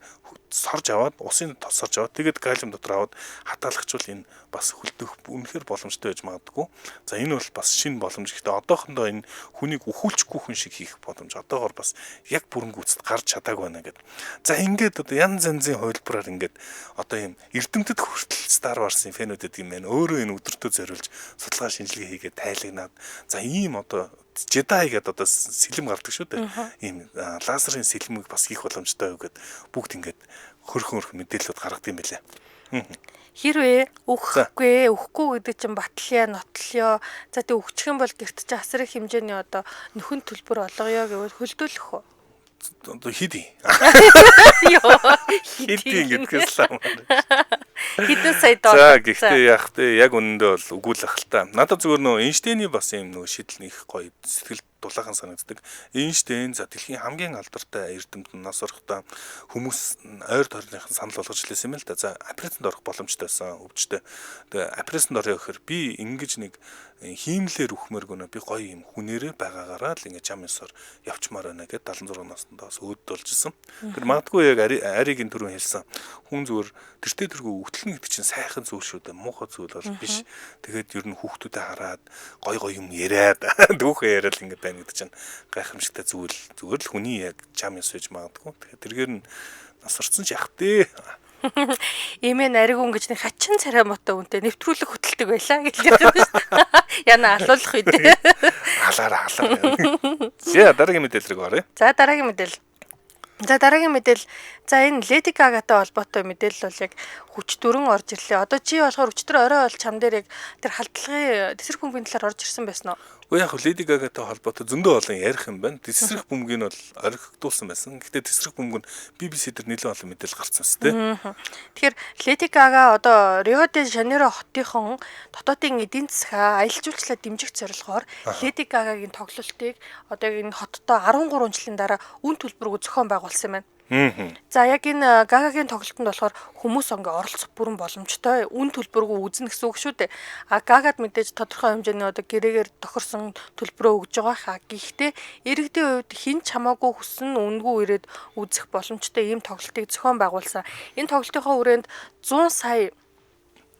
сорж аваад усын тосорж аваад тэгээд галиум дотор аваад хатаалагчвал энэ бас хөлдөх үнэхээр боломжтой байж магадгүй. За энэ бол бас шинэ боломж. Гэхдээ одоохондоо энэ хүнийг өхүүлчихгүй хүн шиг хийх боломж одоогоор бас яг бүрэн гүйцэд гарч чадаагүй байна гэдэг. За ингээд одоо янз янзын хувилбараар ингээд одоо ийм эрдэмтэд хүртэл Star Wars-ын фэнүүдэд юм байна. Өөрөө энэ өдөртөө зориулж судалгаа шинжилгээ хийгээд тайлагнаад за ийм одоо Jedi гэдэг одоо сэлэм гардаг шүү дээ. Ийм лазерын сэлмийг бас хийх боломжтой юу гэд бүгд ингээд хөрхөн мэдээлэлүүд гаргадаг юм байлаа. Хэрвээ өгөхгүй гэдэг чинь батлья, нотлё. За тэг өгчих юм бол гэрт чи асар их хэмжээний одоо нөхөн төлбөр олгоё гэвэл хөлдөөлөх үү? Одоо хийдий. Хийдий гэдгээс л хэдэн сая доллар. За гэхдээ яг үнэндээ бол өгүүлэх л та. Надад зүгээр нөө Эйнштейний бас юм нөө шийдэл нэг гоё сэтгэл дулаахан санагддаг. Эйнштейн за дэлхийн хамгийн алдартай эрдэмтэн нас орохдоо хүмүүс ойр тойрныхан санал болгож хэлсэн юм л да. За операцанд орох боломжтой байсан өвчтөй. Тэгээ операцанд орё гэхээр би ингэж нэг хиймлэр үхмээргүй нэ би гоё юм хүнээрээ байгаагаараа л ингэ чам ёсоор явчмаар байна гэд 76 наснаас өөд болжсэн. Тэр магадгүй яг аригийн түрүүн хэлсэн. Хүн зүгээр тэртээ тэргүй өгтлэн гэдэг чинь сайхан зүйл шүү дээ. Муухай зүйл бол биш. Тэгээд ер нь хүүхдүүдэд хараад гоё юм яриад дүүхээ яриад ингэ байна гэдэг чинь гайхамшигтай зүйл. Зүгээр л хүний яг чам ёс гэж магадгүй. Тэгэхээр тэргээр нь нас орсон ч яах вэ? Имэн аригун гэж нэг хачин царай мотой үнтэй нэвтрүүлэг хөтэлдэг байлаа гэж хэлсэн шүү дээ. Яна алуулах үед. Алаараа. За дараагийн мэдээлэл рүү оръё. За дараагийн мэдээлэл. За энэ Lady Gaga-тай холбоотой мэдээлэл бол яг хүчтөрөн орж ирлээ. Одоо чи болохоор өчтөр орой бол чам дээр яг тэр халдлагын тесрэх бөмбөгийн талаар орж ирсэн байсан уу? Уу яг Lady Gaga-тай холбоотой зөндөө олон ярих юм байна. Тесрэх бөмбөгийг бол орхигдуулсан байсан. Гэхдээ тесрэх бөмбөг нь BBC дээр нэлээд олон мэдээлэл гарсан шүү дээ. Тэгэхээр Lady Gaga одоо Рио де Жанейро хотынхон дотоодын эдийн засгаа аялал жуулчлалаа дэмжих зорилгоор Lady Gaga-гийн тоглолтыг одоо энэ хоттой 13 жилийн дараа үн төлбөргүй зохион байгуулсан байна. За яг энэ Гагагийн тоглолтод болохоор хүмүүс ингээ оролцох бүрэн боломжтой үн төлбөргүй үзнэ гэсэн үг шүү дээ. Гагад мэдээж тодорхой хэмжээний одоо гэрээгээр тохирсон төлбөрөө өгж байгаа. Гэхдээ иргэдийн хувьд хэн ч хамаагүй хүссэн үнгүй ирээд үзэх боломжтой ийм тоглолтыг зохион байгуулсан. Энэ тоглолтынхоо хүрээнд 100 сая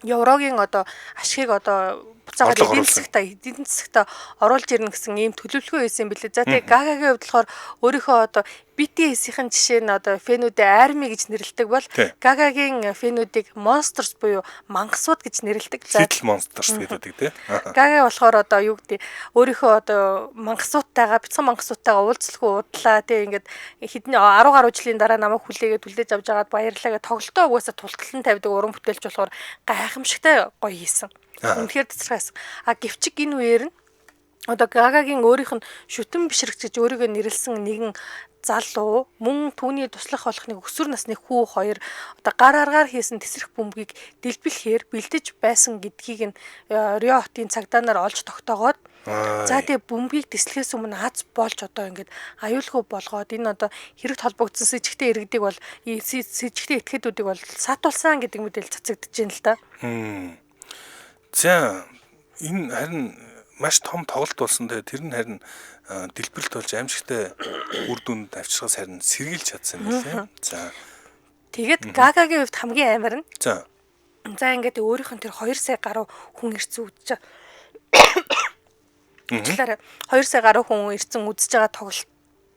еврогийн одоо ашгийг одоо буцаагаад эдийн засагта оруулж ирнэ гэсэн ийм төлөвлөгөө байсан юм билээ. За тэгээ Гагагийн хувьд болохоор өөрийнхөө одоо BTS-ийн жишээ нь одоо фэнүүдээ Army гэж нэрлэдэг бол Гагагийн фэнүүдийг Monsters буюу мангасууд гэж нэрлэдэг. Little Monsters гэдэг тийм. Гага болохоор одоо юу гэдэг өөрийнхөө одоо мангасуудтайгаа бяцхан мангасуудтайгаа уулзлахгүй удлаа тийм ингээд хэдэн 10 гаруй жилийн дараа намайг хүлээж авч байгаад баярлалаа гэж тоглолтоо угаасаа тулталан тавьдаг уран бүтээлч болохоор гайхамшигтай гоё хийсэн. Үнэхээр цэцэрхайсан. Гэвчиг энэ үеэр нь одоо Гагагийн өөрийнх нь шүтэн бишрэгч гэж өөрийгөө нэрлсэн нэгэн залуу мөн түүний туслах болох нэг өсвөр насны хүү хоёр одоо гар аргаар хийсэн тесрэх бөмбөгийг дэлбэлэхээр бэлдэж байсан гэдгийг нь Рио хотын цагдаа нар олж тогтоогоод за тэгээ бөмбөгийг тэслэхээс өмнө аз болж одоо ингээд аюулгүй болгоод энэ одоо хэрэгт холбогдсон сэжигтэй иргэдэг бол сэжигтэй этгээдүүдийг бол саатуулсан гэдэг мэдээлэл цацагдж байна л да. За энэ харин маш том тоглолт болсон. Тэгээ тэр нь харин дэлбэрэлт болж аимшигтай үр дүнд авчирхаас харин сэргийлж чадсан юм лээ. За тэгээд Гагагийн хувьд хамгийн амар нь за ингээд өөрийнх нь тэр 2 сая гаруй хүн ирсэн үзэж 2 сая гаруй хүн ирсэн үзэж байгаа тоглолт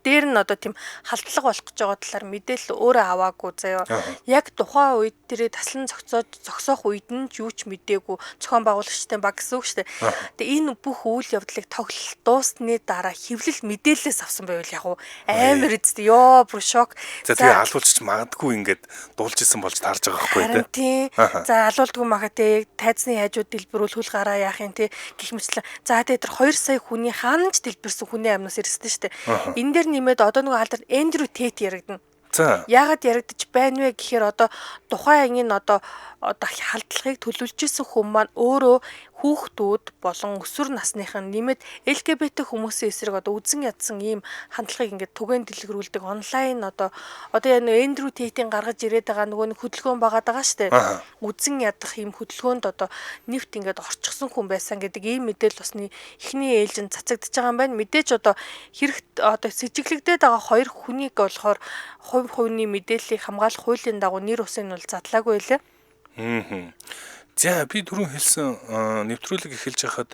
дээр нь одоо тийм халдлага болох гэж байгаа талаар мэдээлэл өөрөө аваагүй заяа. Яг тухайн үед тэрээ таслан зогсоох үед нь юу ч мдээгүй зохион байгуулагчтай баг гэсэн үг шүү дээ. Тэгээ энэ бүх үйл явдлыг тоглолт дуусны дараа хэвлэл мэдээлэлээс авсан байвал яг уу амар эзтэй ёо бүр шок. За тэгээ алуулчих магадгүй ингээд дуулж исэн болж таарж байгаа байхгүй тий. За алуулдгүй мага тий тайзны хажууд дэлбэрүүл хөл гараа яах юм тий гэх мэтлээ. За тэгээ тэр 2 сая хүний хаанч дэлбэрсэн хүний амнаас ирсэн шүү дээ. Энэ дээр нэмээд одоо нөгөө алдар Эндрю Тейт яригдана. За яагаад яригдчих байна вэ гэхээр одоо тухайн ангийн одоо халдлагыг төлөвлөж исэн хүмүүс маань өөрөө хүүхдүүд болон өсвөр насныхан нэмээд LGBT хүмүүсийн эсрэг одоо үзэн ядсан ийм хандлагыг ингээд түгээн дэлгэрүүлдэг онлайн одоо яг Эндрю Тейтийн гаргаж ирээд байгаа нөгөө нэг хөдөлгөөн байгаа даа штэ. Үзэн ядах ийм хөдөлгөөнд одоо нэвт ингээд орчихсон хүн байсан гэдэг ийм мэдээлэл басны эхний ээлжинд цацагдж байгаа юм байна. Мэдээж одоо хэрэгт одоо сэжиглэгдээд байгаа 2 хүнийг болохоор хувь хувийн мэдээллийг хамгаалах хуулийн дагуу нэр усын нь бол задлаагүй байлаа. За би түрүүн хэлсэн нэвтрүүлэг эхэлж байхад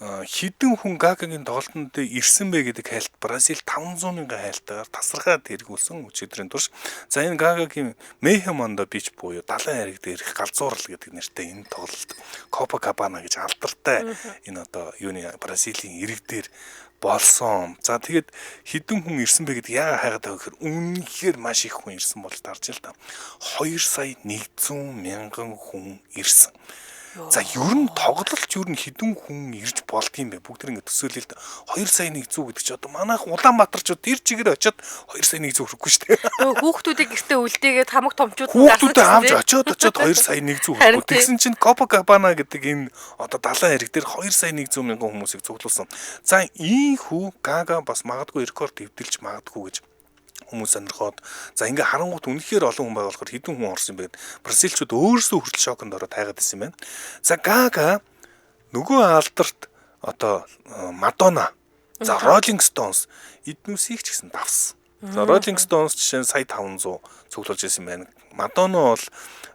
хідэн хүн Гагагийн тоглолтод ирсэн бэ гэдэг хайлт Бразил 500 мянган хайлтаар тасархаад хэрэгүүлсэн өчигдрийн турш. За энэ Гагагийн Mayhem on the Beach буюу далайн айраг дээрх галзуурал гэдэг нэртэй энэ тоглолт Copacabana гэж алдартай энэ одоо юуны Бразилийн ирэг дээр болсон. За тэгээд хідэн хүн ирсэн бэ гэдэг яагаад хайгаад байгаа гэхээр үнэхээр маш их хүн ирсэн болж тарж л да. 2 сая 100 мянган хүн ирсэн. За ер нь тоглолт ер нь хідэн хүн ирж болдгийм бэ. Бүгд ингэ төсөөлөл 2 сая 100 гэдэг чи одоо манайх Улаанбаатарчууд тэр чигээр очиод 2 сая 100 хүрэхгүй шүү дээ. Хүүхдүүдийг гэртээ үлдээгээд хамаг томчууд хүүхдүүдэд авч очиод 2 сая 100 хүрэхгүй. Тэгсэн чинь Copacabana гэдэг энэ одоо далайн айраг дээр 2 сая 100 мянган хүмүүсийг цуглуулсан. За ийхүү Гага бас магадгүй рекорд эвдэлж магадгүй гэж хүмүүс сонирхоод за ингээ харангуут үнэхээр олон хүн байгаа болохоор хэдэн хүн орсон юм бэ гэд бразилчууд өөрсдөө хүртэл шоконд ороод хайгаад байсан юм байна. За Гага нөгөө алдарт одоо Мадонна за Rolling Stones эднүсийг ч гэсэн давсан. За Rolling Stones жишээ нь сая 500 цуглуулж байсан юм байна. Мадонна бол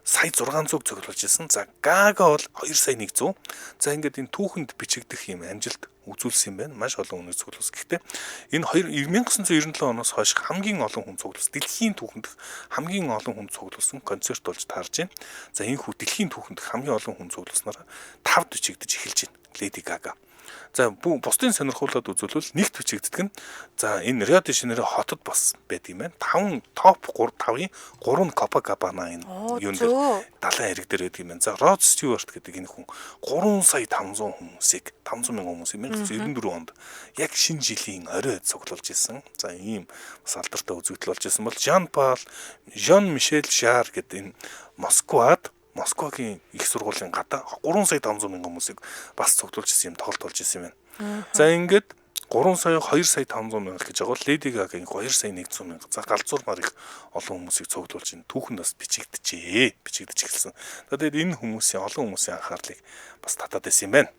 сая 600 цуглуулж байсан. За Гага бол 2 сая 100. За ингээд энэ түүхэнд бичигдэх юм амжилт үзүүлсэн юм байна. Маш олон хүний цуглуулсан. Гэхдээ энэ 1997 оноос хойш хамгийн олон хүн цуглуулсан. Дэлхийн түүхэнд хамгийн олон хүн цуглуулсан концерт болж таарж байна. За энэ хүү дэлхийн түүхэнд хамгийн олон хүн цуглуулснараа 5 бичигдэж эхэлж байна. Lady Gaga. За бусдын сонирхуулаад үзүүлвэл нэгт бичигддэг нь за энэ Рио де Жанейро хотод бас байд юм байна. 5 топ 5-ын 3 нь Copacabana энэ юун дээр далайн айраг дээр байдаг юм байна. За Rod Stewart гэдэг энэ хүн 3 сая 500 хүмүүсийг 500 мянган хүмүүсийг 1994 онд яг шинэ жилийн орой цуглуулж ирсэн. За ийм бас алдартай үзэгдэл болж ирсэн бол Jean-Michel Jarre гэдэг энэ Москвагийн их сургуулийн гадаа 3 сая 500 мянган хүмүүсийг бас цуглуулж ирсэн юм тоглолт болж ирсэн юм байна. За ингээд 3 сая 2 сая 500 мянга гэж байгаа бол Lady Gaga-гийн 2 сая 100 мянга. За галзуурмаар их олон хүмүүсийг цуглуулж ин түүхэнд бас бичигдэж эхэлсэн. Тэгээд энэ хүмүүсийн олон хүмүүсийн анхаарлыг бас татаад байсан юм байна.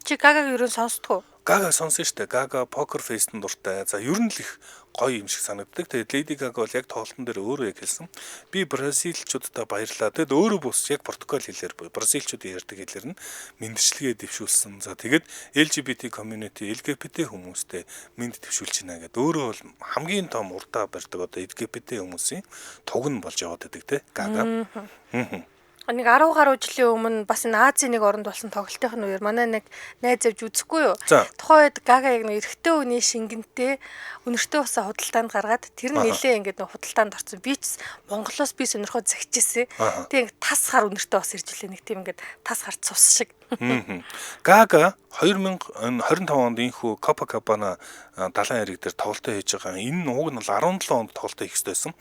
Чи Гагаг юу н сонсдгоо? Гага сонсон штэ. Гага Poker Face-д дуртай. За ер нь л их гоё юм шиг санагддаг. Тэгээд Lady Gaga бол яг тоглолтын дээр өөрөө яг хэлсэн. Би бразилчуудаа баярлаа. Тэгэд өөрөө бус яг португал хэлээр бразилчуудын ярьдаг хэлээр нь мэндчлэгээ дэвшүүлсэн. За тэгээд LGBT community, LGBT хүмүүстэй мэд дэвшүүлж байна гэдэг. Өөрөө бол хамгийн том урдаа барьдаг одоо LGBT хүмүүсийн туг нь болж яваад байдаг те. Gaga. Нэг 10 гаруй жилийн өмнө бас энэ Азийн нэг оронд болсон тоглолтын үеэр манай нэг найз авч үзэхгүй юу. Тухайн үед Гага яг нэг эрэгтэй хүний шингэнтэй өнөртөө усаа худалдаанд гаргаад тэр нь нилээ ингээд нэг худалдаанд орсон. Би ч Монголоос би сонирхоод загчижсэн. Тэг тас хар өнөртөө ус ирж илээ нэг тийм ингээд тас хар цус шиг. Гага 2025 онд инхүү Copacabana далайн хэрэг дээр тоглолтоо хийж байгаа. Энэ уг нь бол 17 онд тоглолтоо хийх ёстой байсан.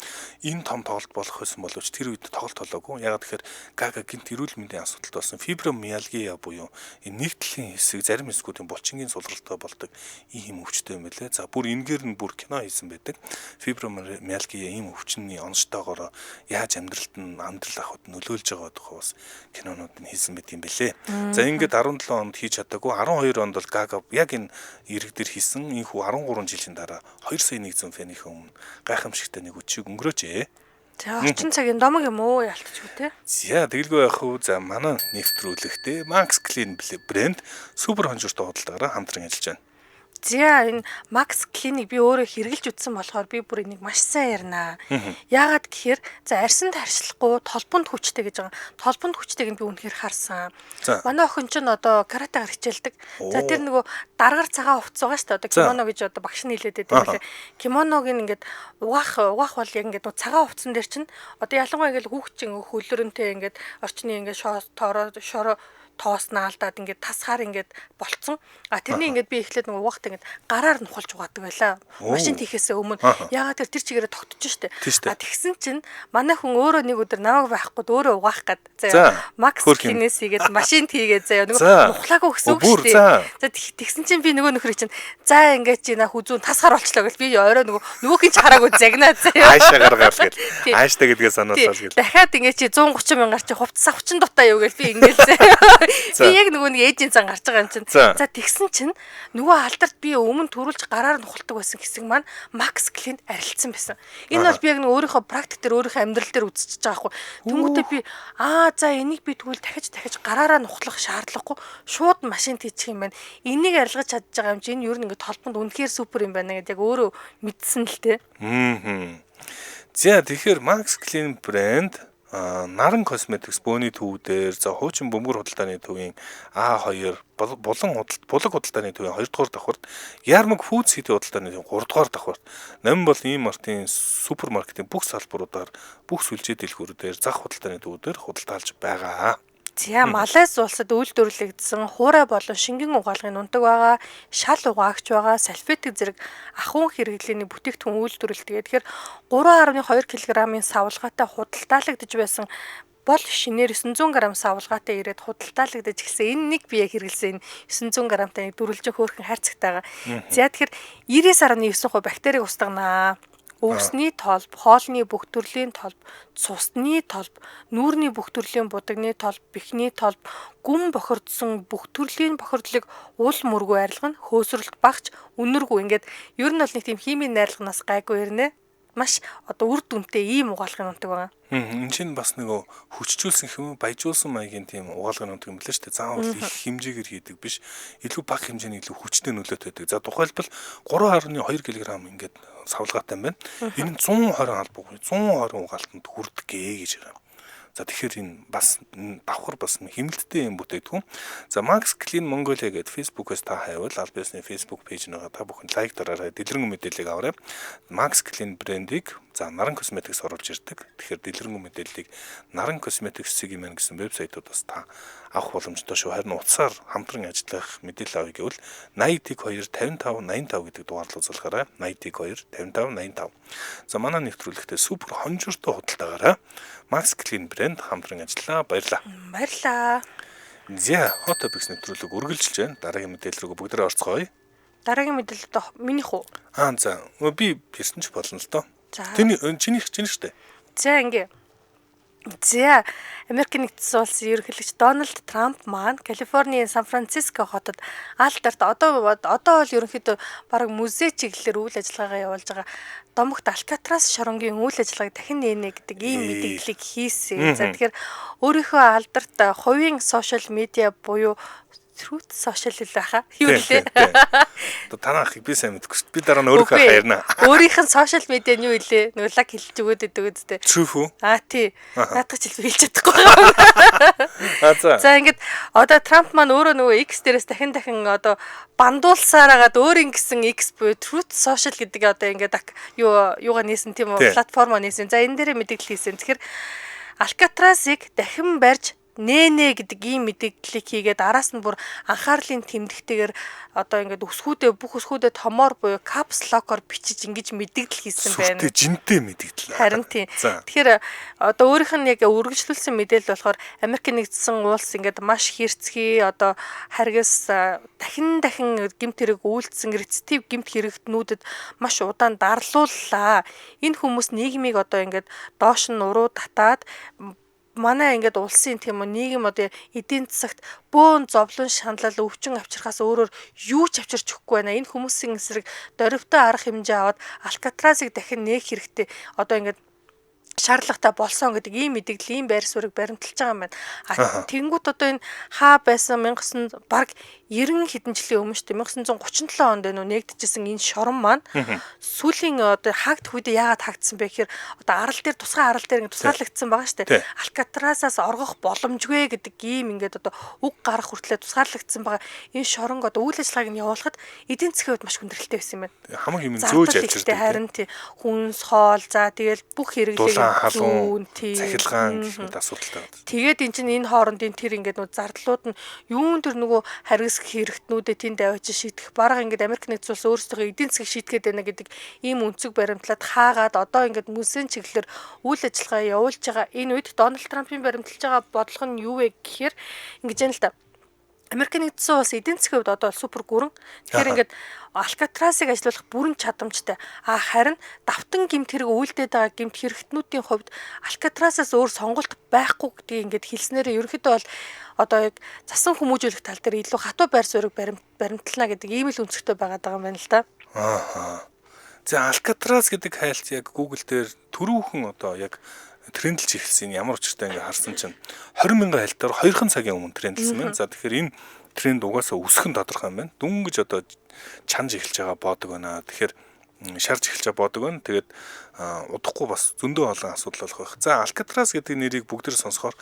Энэ том тоглолт болох байсан боловч тэр үед тоглолт болоогүй. Яг тэгэхээр Гага гинт эрүүл мэндийн асуудалтай болсон. Фибромиалгия буюу энэ нэгдлийн хэсэг зарим хэсгүүдийн булчингийн сулралтай болдог ийм өвчтэй юм байлээ. За бүр энэгээр нь бүр кино хийсэн байдаг. Фибромиалгия ийм өвчний онцтойгоор яаж амьдралд ахуйд нөлөөлж байгаа тухай бас кинонууд нь хийсэн байт юм бэлээ. За ингээд 17 онд хийж чадаагүй 12 онд бол Гага яг энэ ирэг дээр хийсэн инхүү 13 жилийн дараа 2 сая 100 фэнийхээ өмнө гайхамшигтай нэг үчиг өнгөрөөжээ. За орчин цагийн домог юм уу ялтчихгүй те. За тэгэлгүй байх уу. За манай нэвтрүүлэгтээ Max Clean брэнд супер хонжиртой худалдаагаараа хамтран ажиллаж байна. За энэ Max Clean-ийг би өөрөө хэрэгжилж үзсэн болохоор би бүр энийг маш сайн ярина. Яагаад гэхээр за арьсанд харьцлахгүй толбонд хүчтэй гэж байгаа. Толбонд хүчтэйг нь би үнэхээр харсан. Манай охин ч одоо каратегаар хичээлдэг. За тэр нөгөө даргаар цагаан хувцас байгаа шүү дээ. Одоо кимоно гэж одоо багш нь хэлээд байдаг байлээ. Кимоног ингээд угаах бол яг ингээд цагаан хувцсан дээр чинь одоо ялангуяа ингээд хүүхчин хөлөрөнтэй ингээд орчны ингээд шороо тооснаа алдаад ингээд тасгаар ингээд болцсон. Тэрний ингээд би эхлээд нөгөө угаахт ингээд гараар нухалж угаадаг байлаа. Машин тийхээсээ өмнө яагаад тэр чигээрээ тогтож штэ. Тэгсэн чинь манай хүн өөрөө нэг өдөр намайг байхгүй өөрөө угаах гээд заяа Max Clean-ээс хийгээд машин тийгээ заяа нөгөө нухлаагүй гэсэн үг штэ. За тэгсэн чинь би нөгөө нөхрийг чинь за ингээд чи нах үзүүн тасгаар болчлоо гэж би орой нөгөөх нь ч хараагүй загнаа заяа. Аашаа гаргаас гэл. Ааштай гэдгээ сануулсан гэл. Дахиад ингээд чи 130 мянгаар чи хувцас авчин дутаа юу гэж би ингээд заяа. Би яг нөгөө нэг эйжент зан гарч байгаа юм чинь. За тэгсэн чинь нөгөө алдарт би өмнө төрүүлж гараар нухалдаг байсан хэсэг маань Max Clean арилцсан байсан. Энэ бол би яг нэг өөрийнхөө практик дээр өөрийнхөө амьдрал дээр үзчихэж байгаа хгүй. Тэнгүүтээ би за энийг би тэгвэл дахиж гараараа нухлах шаардлагагүй шууд машин тийчих юм байна. Энийг арилгаж чадж байгаа юм чинь энэ юу нэг ингээд толбонд үнэхээр супер юм байна гэдэг яг өөрөө мэдсэн л тээ. За тэгэхээр Max Clean брэнд Наран Cosmetics бөөний төв дээр за хуучин бөмбөр худалдааны төвийн А2 булаг худалдааны төвийн 2 дугаар давхарт Ярмаг Foods City худалдааны төвийн 3 дугаар давхарт Ном бол ийм мартын супермаркетын бүх салбаруудаар бүх сүлжээ дэлгүүрүүдээр зах худалдааны төвүүдээр худалдаалж байгаа. За Малайз улсад үйлдвэрлэгдсэн хуурай болон шингэн угаалгын ундаг байгаа, шал угаагч байгаа, салфетик зэрэг ахуйн хэрэглээний бүтээгдэхүүн үйлдвэрлэдэг. Тэгэхээр 3.2 кг-ийн савлгаатай худалдаалагдж байсан бол шинээр 900 г савлгаатай ирээд худалдаалагдаж гисэн. Энэ нэг би яг хэрэглэсэн 900 г-тай дөрвөлжин хөөрхөн хайрцагтайгаа. За тэгэхээр 99.9% бактерийг устгана. Өвсний толб, хоолны бүх төрлийн толб, цусны толб, нүүрний бүх төрлийн будагны толб, бэхний толб, гүн бохирдсон бүх төрлийн бохирдлыг уул мөргөө арилгана, хөөсрөлт багч, үнэргүй ингээд ер нь бол нэг тийм химийн найрлагнаас гайгүй ирнэ. Маш одоо үр дүнтэй ийм угаалгын унтаг байгаа. Энэ чинь бас нөгөө хүчжүүлсэн хэм баяжуулсан маягийн тийм угаалгын унтаг юм билээ шүү дээ. Заавал их хэмжээгээр хийдэг биш. Илүү бага хэмжээний илүү хүчтэй нөлөөтэй байдаг. За тухайлбал 3.2 кг ингээд савлгаатай юм байна. Энэ нь 120 албагүй 120 угаалтанд хүрдэг гэж байгаа. За тэгэхээр энэ бас давхар бас хэмнэлттэй юм бүтээгдэхүүн. За Max Clean Mongolia гэдэг Facebook-ээс та хайвал аль биесний Facebook пэйж нэгээ та бүхэн лайк дараарай, дэлгэрэнгүй мэдээллийг аваарай. Max Clean брендийг за Наран Cosmetics оруулж ирдэг. Тэгэхээр дэлгэрэнгүй мэдээллийг Наран Cosmetics-ийн мэн гэсэн вебсайтуудаас та авах боломжтой шүү. Харин утсаар хамтран ажиллах мэдээлэл авъя гэвэл 80-2 55-85 гэдэг дугаар руу залгаарай. 80-2 55-85. За манай нэвтрүүлэгтээ супер хонжиртой худалдаагаараа Max Clean брэнд хамтран ажиллаа. Баярлалаа. Баярлалаа. За Hot Topics нэвтрүүлэг үргэлжилж байна. Дараагийн мэдээлэл рүү бүгдээ орцгоё. Дараагийн мэдээлэл доо минийх үү? За би пирсэн ч болно л доо. За. Чиний штэ. За ингээ. За Америкийн нэгдсэн улсын ерөнхийлөгч Дональд Трамп маань Калифорнийн Сан Франциско хотод алдарт одоо бол ерөнхийдөө бараг музей чиглэлээр үйл ажиллагаагаа явуулж байгаа домогт Алькатрас шоронгийн үйл ажиллагааг дахин нээнэ гэдэг ийм мэдээллийг хийсэн. За тэгэхээр өөрийнхөө алдарт хувийн сошиал медиа буюу Truth Social л байхаа. Юу лээ? Одоо танаа ахыг би сайн мэдэхгүй шүү дээ. Би дараа нь өөрийнхөө ахаа ярина. Өөрийнх нь сошиал медиа нь юу илээ? Нөгөө лаг хэлж өгөөд өгдөг үстэй. Truth үү? Тий. Наадах ч хэлж чадахгүй байгаа. За ингээд одоо Трамп маань өөрөө нөгөө X дээрээс дахин одоо бандуулсаар агаад өөрийн гэсэн X буюу Truth Social гэдэг одоо ингээд юугаа нээсэн тийм үү? Платформоо нээсэн. За энэ дээрээ мэдээлэл хийсэн. Тэгэхээр Алькатрасыг дахин барьж нэнэ гэдэг ийм мэдээллийг хийгээд араас нь бүр анхаарлын тэмдэгтэйгээр одоо ингээд бүх өсгүүдээ томоор буюу caps lock-оор бичиж ингэж мэдээлэл хийсэн байна. Сүртэй жинтэй мэдээлэл. Харин тийм. Тэгэхээр одоо өөрийнх нь яг үргэлжлүүлсэн мэдээлэл болохоор Америкийн нэгдсэн улс ингээд маш хэрцгий одоо харгас дахин гэмт хэрэг үйлдсэн рецидив гэмт хэрэгтнүүдэд маш удаан дарлууллаа. Энэ хүмүүс нийгмийг одоо ингээд доош нь уруу татаад манай ингээд улсын тийм үү нийгэм одоо эдийн засагт бөөн зовлон шаналл өвчин авчирхаас өөрөөр юу ч авчирч өгөхгүй байна. Энэ хүмүүсийн эсрэг дөрвтэй арга хэмжээ аваад Алькатрасыг дахин нээх хэрэгтэй. Одоо ингээд шаардлагатай болсон гэдэг ийм мэдээлэл ийм байр суурийг баримталж байгаа юм байна. Тэнгүүт одоо энэ хаа байсан 1900 баг 90 хэдэн жилийн өмнө шүү дээ 1937 онд нөө нэгдэжсэн энэ шорон маань сүүлийн одоо хаагд үед яагаад хаагдсан бэ гэхээр одоо тусгай арал дээр ингэ тусгаарлагдсан байгаа шүү дээ. Алькатрасаас оргох боломжгүй гэдэг ийм ингээд одоо үг гарах хүртлээр тусгаарлагдсан байгаа. Энэ шоронг одоо үйл ажиллагааг нь явуулахад эдийн засгийн хувьд маш хүндрэлтэй байсан юм байна. Хамаг юм зөөж авчирдаг. Харин тий хүнс хоол за тэгэл бүх хэрэглээ халуун цахилгаан гэх мэт асуудалтай байна. Тэгээд эн чинь энэ хоорондын тэр ингээд нөө зардлууд нь юун тэр нөгөө харгас хэрэгтнүүдэд тэнд аваач шийдэх бараг ингээд Америк нэгдсэн улс өөрсдөө эдийн засгийг шийдэхэд байна гэдэг ийм өнцөг баримтлаад хаагаад одоо ингээд мөсийн чиглэлээр үйл ажиллагаа явуулж байгаа энэ үед Дональд Трампын баримталж байгаа бодлого нь юу вэ гэхээр ингэж юм л да. Америкийн нэгдсэн улс эдийн засгийн хувьд одоо супер гүрэн. Тэгэхээр ингээд Алькатрасыг ажилуулах бүрэн чадамжтай. Харин давтан гэмт хэрэг үйлдээд байгаа гэмт хэрэгтнүүдийн хувьд Алькатрасаас өөр сонголт байхгүй гэдгийг ингээд хэлснээрээ ерөнхийдөө бол одоо яг засан хүмүүжүүлэх тал дээр илүү хатуу байр суурийг баримтлана гэдэг ийм л өнцгтэй байгаад байгаа юм байна л да. За Алькатрас гэдэг хайлт яг Google дээр түрүүхэн одоо яг трендлж эхэлсэн ямар учиртай ингээ харсан чинь 20,000 хайлтаар 2 цагийн өмнө трендлсэн байна. За тэгэхээр энэ тренд угаасаа өсөх нь тодорхой юм байна. Дүнгэж одоо чанж эхэлж байгаа боодог байна. Тэгэхээр шарж эхэлж байгаа боодог байна. Тэгээд удахгүй бас зөндөө олон асуудал болох байх. За Алькатрас гэдэг нэрийг бүгдээр сонсохоор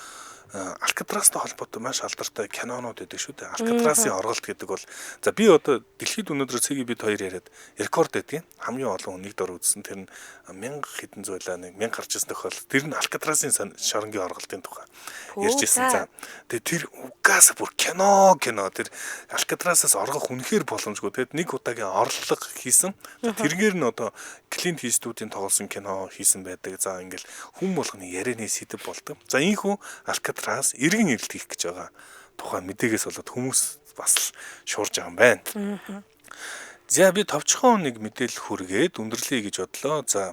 Алькатрастай холбоотой маш алдартай кинонууд байдаг шүү дээ. Алькатрасын орголт гэдэг бол за би одоо дэлхийд өнөөдөр цэгийг бид хоёр яриад рекорд гэдгийг хамгийн олон нэг дор үзсэн тэр нь 1000 хэдэн зуйлаа 1000 гарч ирсэн тохиол тэр нь Алькатрасын шоронгийн орголтын тухай ярьж ирсэн. За тэгээ тэр угаас бүр кино тэр Алькатрасаас оргох үнэхээр боломжгүй. Тэгээд нэг удаагийн орлого хийсэн. Тэргээр нь одоо Клинт Иствудын тоглосон кино хийсэн байдаг. За ингээл хүн болгоны ярианы сэдэв болдог. За ийхүү Алькатрас эргэн ирэлт хийх гэж байгаа тухайн мэдээгээс болоод хүмүүс бас шуурж байгаа юм байна. За би товчхон нэг мэдээлэл хүргээд өндөрлөе гэж бодлоо. За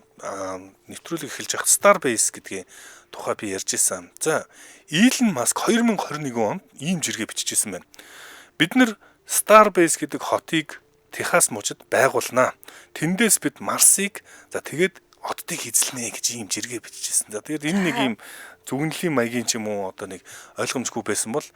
нэвтрүүлэг эхэлж явах Starbase гэдгийн тухай би ярьж исэн. За Elon Musk 2021 онд ийм жиргээ бичижсэн байна. Бид нэр Starbase гэдэг хотыг Техас мужид байгуулнаа. Тэндээс бид Марсыг за тэгээд оддыг эзэлнэ гэж ийм жиргээ бичижсэн. За тэгээд энэ нэг ийм зүгнэлийн маягийн ч юм уу одоо нэг ойлгомжгүй байсан бол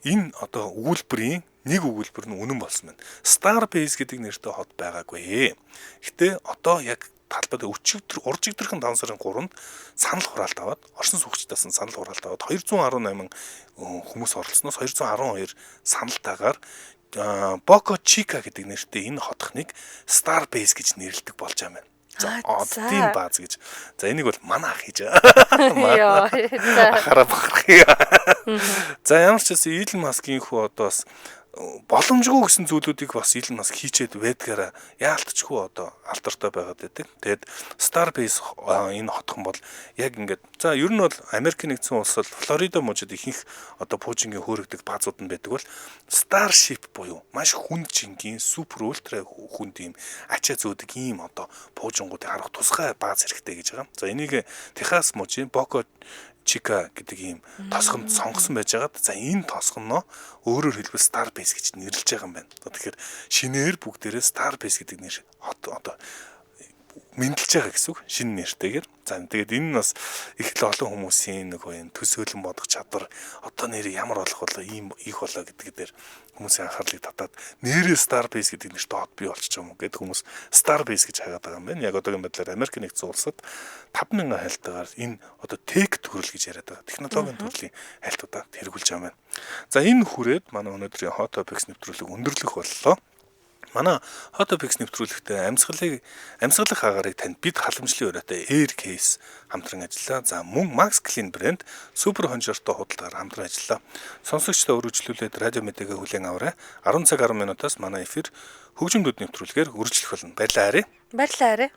энэ одоо өгүүлбэрийн нэг өгүүлбэр нь үнэн болсон байна. Starbase гэдэг нэртэй хот байгаагүй. Гэтэ одоо яг талбайд уржигдэрхэн 5 сарын 3-нд санал хураалт аваад оршин суугчдаас нь санал хураалт аваад 218 хүмүүс оролцсноос 212 саналтайгаар Боко Чика гэдэг нэртэй энэ хотхныг Starbase гэж нэрлэдэг болж байгаа юм. За оддын бааз гэж. За энийг бол манаа хийж байгаа. Хараа бахархъя. За ямар ч гэсэн Elon Musk-ийн хүү одоо бас боломжгүй гэсэн зүйлүүдийг бас Elon Musk хийчээд байдгаараа яалтчгүй одоо алдартай байгаад байдаг. Тэгээд Starbase энэ хотхон бол яг ингээд за ер нь бол Америкийн нэгдсэн улс бол Флорида мужид ихэнх одоо пуужингийн хөөрөгдөг баазууд нь байдаг бол Starship буюу маш хүнд жингийн супер ультра хүнд юм ачаа зөөдөг ийм одоо пуужингуудыг харах тусгай бааз хэрэгтэй гэж байгаа. За энийг Техас мужийн Боко Chica гэдэг ийм тосгонд сонгосон байж байгаад за энэ тосгоноо өөрөөр хэлбэл Starbase гэж нэрлэж байгаа юм байна. Тэгэхээр шинээр бүгдээрээ Starbase гэдэг нэр одоо мэдлж байгаа гэсэн үг шинэ нэртэйгээр. За тэгээд энэ нь бас их л олон хүмүүсийн нэг юм төсөөлөн бодох чадвар одоо нэр ямар болох болоо ийм их болоо гэдэг дээр хүмүүсийн анхаарлыг татаад нэрээ Starbase гэдэг нэртэй хот бий болчих юм уу гэдэг хүмүүс Starbase гэж хагаад байгаа юм байна. Яг одоогийн байдлаар Америк нэгдсэн улсад 5,000 хайлтгаар энэ одоо tech төрөл гэж яриад байгаа. Технологийн төрлийн хайлтуудаа хэрэгүүлж байгаа юм байна. За энэ хүрээд манай өнөөдрийн Hot Topics нэвтрүүлэг өндөрлөх боллоо. Манай Hot Topics нэвтрүүлэгтээ амьсгалах агарыг танд бид халамжлын өрөөтэй Air Case хамтран ажиллаа. За мөн Max Clean брэнд супер хонжортой худалдаагаар хамтран ажиллаа. Сонсогчдоо өргөжлүүлээд радио мэдээгээ хүлээн аваарай. 10 цаг 10 минутаас манай эфир хөгжимдүүд нэвтрүүлгээр үргэлжлэх болно. Баярлалаа. Баярлалаа.